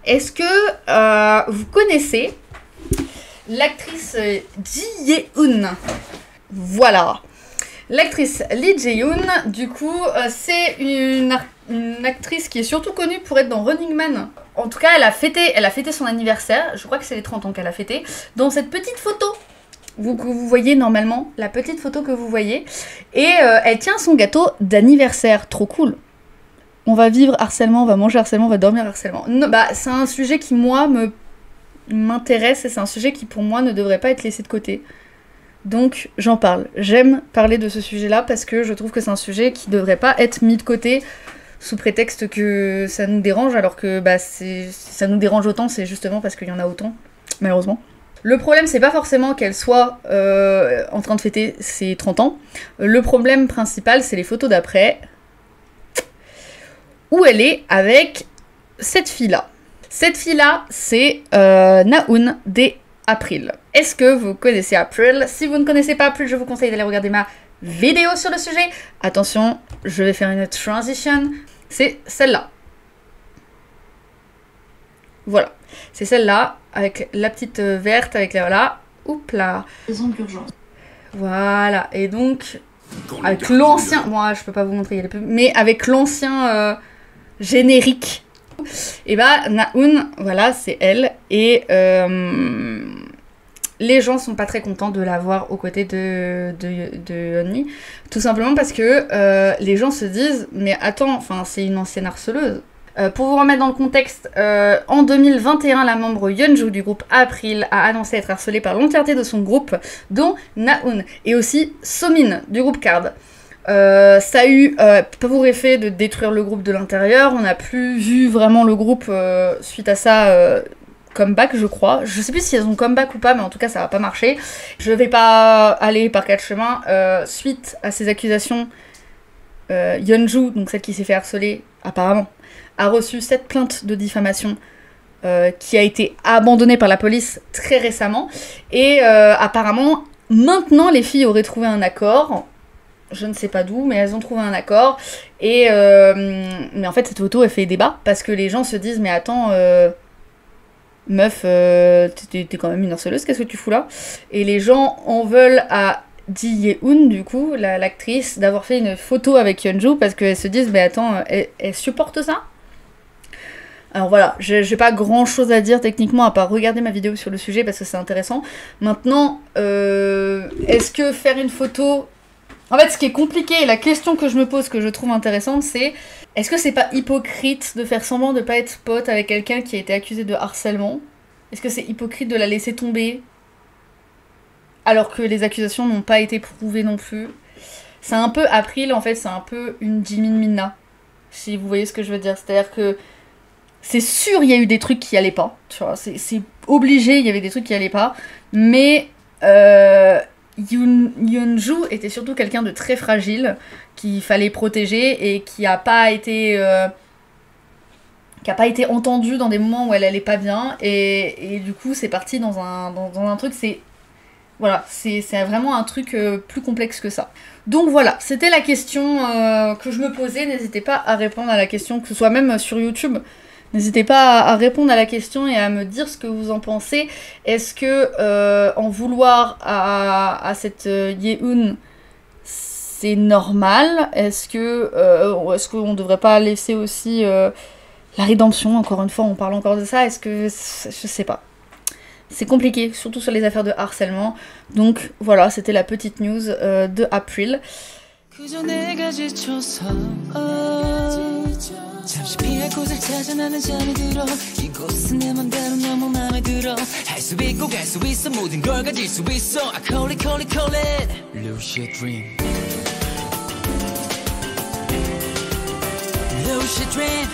Est-ce que vous connaissez l'actrice Ji Ye-eun? Voilà. L'actrice Lee Jae-yoon, du coup, c'est une actrice qui est surtout connue pour être dans Running Man. En tout cas, elle a fêté son anniversaire, je crois que c'est les 30 ans qu'elle a fêté, dans cette petite photo que vous voyez normalement, la petite photo que vous voyez. Et elle tient son gâteau d'anniversaire, trop cool. On va vivre harcèlement, on va manger harcèlement, on va dormir harcèlement. Non, bah, c'est un sujet qui, moi, m'intéresse et c'est un sujet qui, pour moi, ne devrait pas être laissé de côté. Donc j'en parle. J'aime parler de ce sujet-là parce que je trouve que c'est un sujet qui devrait pas être mis de côté sous prétexte que ça nous dérange, alors que bah, si ça nous dérange autant, c'est justement parce qu'il y en a autant, malheureusement. Le problème, c'est pas forcément qu'elle soit en train de fêter ses 30 ans. Le problème principal, c'est les photos d'après, où elle est avec cette fille-là. Cette fille-là, c'est Na-eun des April. Est-ce que vous connaissez April? Si vous ne connaissez pas April, je vous conseille d'aller regarder ma vidéo sur le sujet. Attention, je vais faire une transition. C'est celle-là. Voilà. C'est celle-là, avec la petite verte, avec la... Voilà. Oups là. Raison d'urgence. Voilà. Et donc, avec l'ancien... Moi, je peux pas vous montrer, il y a les pubs. Mais avec l'ancien générique. Et bah, Na-eun, voilà, c'est elle. Et les gens sont pas très contents de la voir aux côtés de Yeonmi. Tout simplement parce que les gens se disent, mais attends, enfin, c'est une ancienne harceleuse. Pour vous remettre dans le contexte, en 2021, la membre Yeonju du groupe April a annoncé être harcelée par l'entièreté de son groupe, dont Na-eun, et aussi Somin du groupe Card. Ça a eu pour effet de détruire le groupe de l'intérieur. On n'a plus vu vraiment le groupe suite à ça comeback, je crois. Je sais plus si elles ont comeback ou pas, mais en tout cas ça va pas marcher. Je vais pas aller par quatre chemins. Suite à ces accusations, Yeonju, donc celle qui s'est fait harceler apparemment, a reçu 7 plaintes de diffamation qui a été abandonnée par la police très récemment. Et apparemment, maintenant les filles auraient trouvé un accord. Je ne sais pas d'où, mais elles ont trouvé un accord. Et mais en fait, cette photo, elle fait débat parce que les gens se disent, mais attends, meuf, t'es quand même une harceleuse, qu'est-ce que tu fous là? Et les gens en veulent à Ji Ye-eun, du coup, l'actrice, d'avoir fait une photo avec Yeonju parce qu'elles se disent, mais attends, elle supporte ça? Alors voilà, j'ai pas grand chose à dire techniquement à part regarder ma vidéo sur le sujet parce que c'est intéressant. Maintenant, est-ce que faire une photo... En fait, ce qui est compliqué, la question que je me pose, que je trouve intéressante, c'est est-ce que c'est pas hypocrite de faire semblant de pas être pote avec quelqu'un qui a été accusé de harcèlement? Est-ce que c'est hypocrite de la laisser tomber alors que les accusations n'ont pas été prouvées non plus? C'est un peu April, en fait, c'est un peu une Jimin Minna, si vous voyez ce que je veux dire. C'est-à-dire que c'est sûr, il y a eu des trucs qui allaient pas, tu vois, c'est obligé, il y avait des trucs qui allaient pas, mais Yeonju était surtout quelqu'un de très fragile, qu'il fallait protéger et qui a pas été entendu dans des moments où elle allait pas bien, et du coup c'est parti dans un truc, voilà, c'est vraiment un truc plus complexe que ça. Donc voilà, c'était la question que je me posais. N'hésitez pas à répondre à la question, que ce soit même sur YouTube. N'hésitez pas à répondre à la question et à me dire ce que vous en pensez. Est-ce que en vouloir à cette Yeeun, c'est normal? Est-ce qu'on devrait pas laisser aussi la rédemption? Encore une fois, on parle encore de ça. Est-ce que... Je sais pas. C'est compliqué, surtout sur les affaires de harcèlement. Donc voilà, c'était la petite news de April. 잠시 피할 곳을 찾아 나는 잠이 들어 이곳은 내 맘대로 너무 맘에 들어 할 수 있고 갈 수 있어 모든 걸 가질 수 있어 I call it call it call it lucid dream lucid dream